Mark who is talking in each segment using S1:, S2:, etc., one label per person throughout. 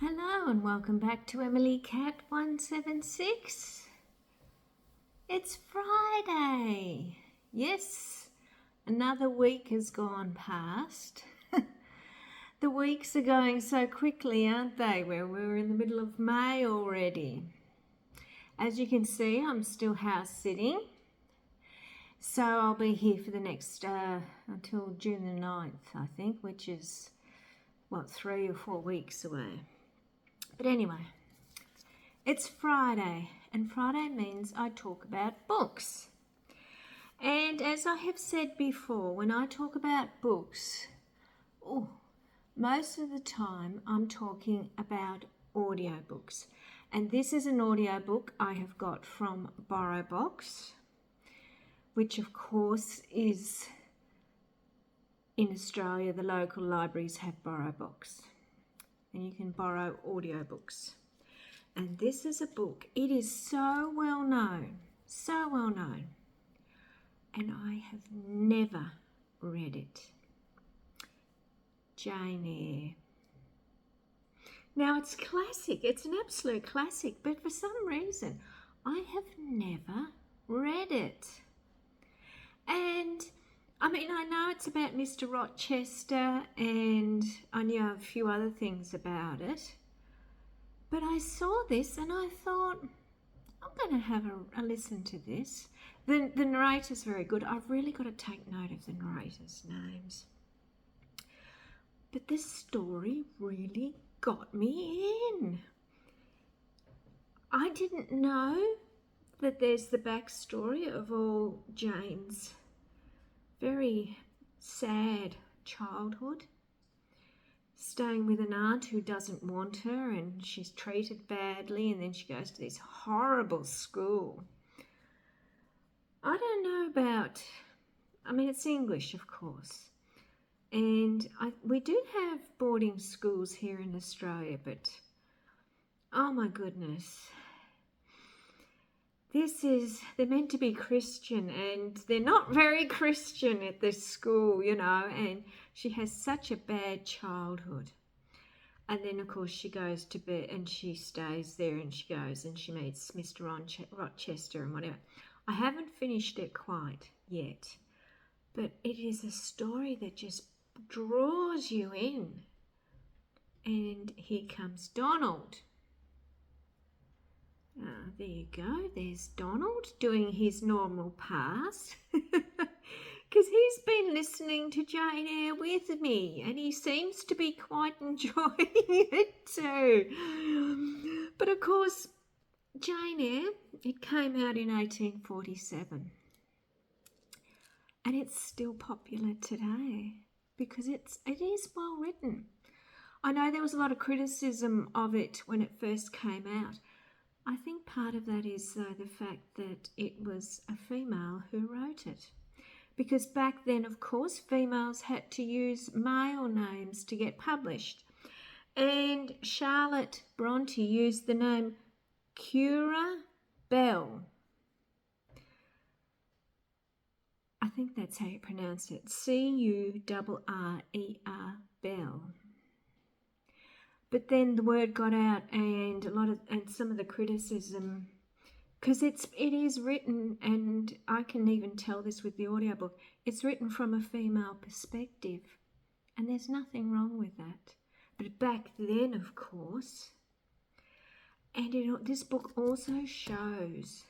S1: Hello and welcome back to Emily Cat 176. It's Friday. Yes, another week has gone past. The weeks are going so quickly, aren't they? We're in the middle of May already. As you can see, I'm still house sitting. So I'll be here for the next, until June the 9th, I think, which is, 3 or 4 weeks away. But anyway, it's Friday, and Friday means I talk about books. And as I have said before, when I talk about books, most of the time I'm talking about audiobooks. And this is an audiobook I have got from BorrowBox, which of course is in Australia, the local libraries have BorrowBox. And you can borrow audiobooks. And this is a book. It is so well known, and I have never read it. Jane Eyre. Now it's classic, it's an absolute classic, but for some reason I have never read it. And I mean, I know it's about Mr. Rochester and I know a few other things about it, but I saw this and I thought, I'm going to have a listen to this. The narrator's very good. I've really got to take note of the narrator's names. But this story really got me in. I didn't know that there's the backstory of all Jane's very sad childhood, staying with an aunt who doesn't want her and she's treated badly, and then she goes to this horrible school. I don't know about, it's English, of course, and we do have boarding schools here in Australia, but oh my goodness, they're meant to be Christian and they're not very Christian at this school, and she has such a bad childhood. And then, of course, she goes to bed and she stays there and she goes and she meets Mr. Rochester and whatever. I haven't finished it quite yet, but it is a story that just draws you in. And here comes Donald. There you go, there's Donald doing his normal pass because he's been listening to Jane Eyre with me and he seems to be quite enjoying it too. But of course, Jane Eyre, it came out in 1847 and it's still popular today because it is well written. I know there was a lot of criticism of it when it first came out. I think part of that is the fact that it was a female who wrote it. Because back then, of course, females had to use male names to get published. And Charlotte Bronte used the name Currer Bell. I think that's how you pronounce it. Currer Bell. But then the word got out, and some of the criticism, because it is written, and I can even tell this with the audiobook, it's written from a female perspective, and there's nothing wrong with that. But back then, of course, and this book also shows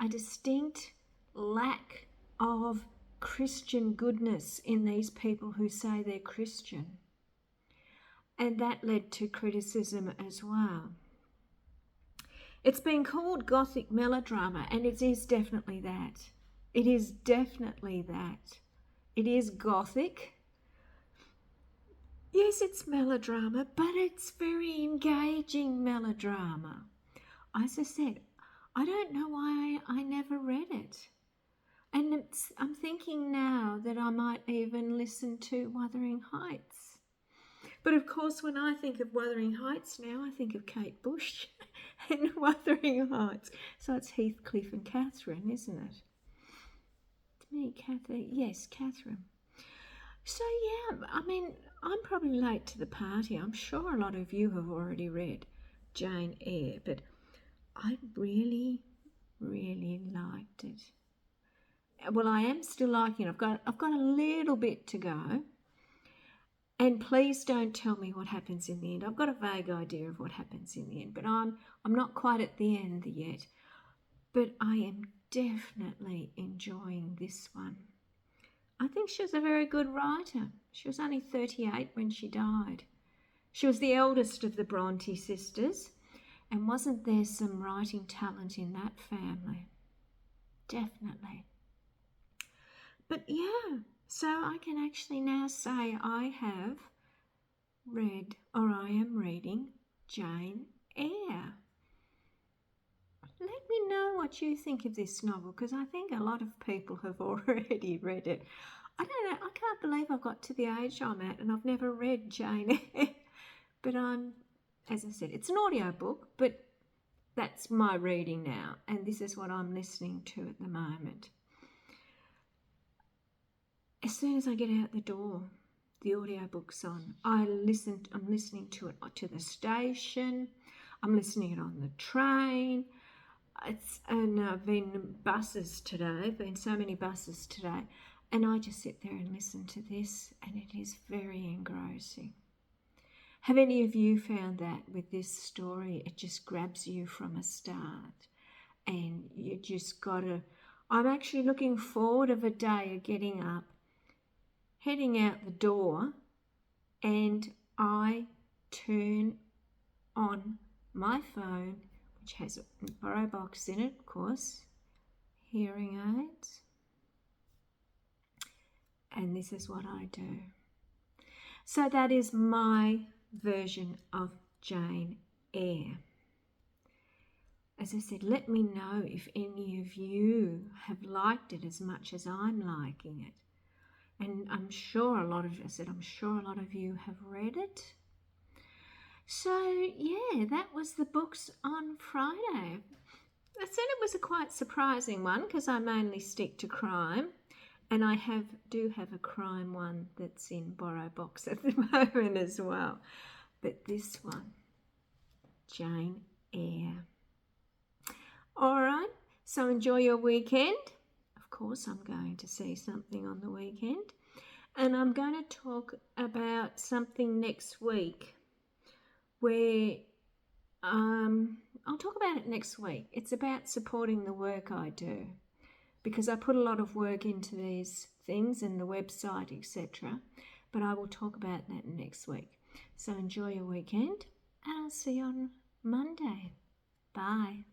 S1: a distinct lack of Christian goodness in these people who say they're Christian. And that led to criticism as well. It's been called Gothic melodrama, and it is definitely that. It is definitely that. It is Gothic. Yes, it's melodrama, but it's very engaging melodrama. As I said, I don't know why I never read it. And I'm thinking now that I might even listen to Wuthering Heights. But of course, when I think of Wuthering Heights now, I think of Kate Bush and Wuthering Heights. So it's Heathcliff and Catherine, isn't it? To me, Catherine. So yeah, I'm probably late to the party. I'm sure a lot of you have already read Jane Eyre, but I really, really liked it. Well, I am still liking it. I've got a little bit to go. And please don't tell me what happens in the end. I've got a vague idea of what happens in the end, but I'm not quite at the end yet. But I am definitely enjoying this one. I think she was a very good writer. She was only 38 when she died. She was the eldest of the Bronte sisters, and wasn't there some writing talent in that family? Definitely. But yeah, so I can actually now say I have read, or I am reading, Jane Eyre. Let me know what you think of this novel, because I think a lot of people have already read it. I don't know, I can't believe I've got to the age I'm at and I've never read Jane Eyre. But as I said, it's an audiobook, but that's my reading now, and this is what I'm listening to at the moment. As soon as I get out the door, the audiobook's on. I'm listening to it to the station. I'm listening it on the train. And I've been buses today. Been so many buses today, and I just sit there and listen to this, and it is very engrossing. Have any of you found that with this story? It just grabs you from a start, and you just gotta. I'm actually looking forward of a day of getting up, heading out the door, and I turn on my phone, which has a borrow box in it, of course, hearing aids, and this is what I do. So that is my version of Jane Eyre. As I said, let me know if any of you have liked it as much as I'm liking it. And I'm sure a lot of you have read it. So yeah, that was the books on Friday. I said it was a quite surprising one because I mainly stick to crime, and I do have a crime one that's in borrow box at the moment as well. But this one, Jane Eyre. All right, so enjoy your weekend. Of course, I'm going to see something on the weekend, and I'm going to talk about something next week where I'll talk about it next week. It's about supporting the work I do, because I put a lot of work into these things and the website, etc. But I will talk about that next week. So enjoy your weekend, and I'll see you on Monday. Bye.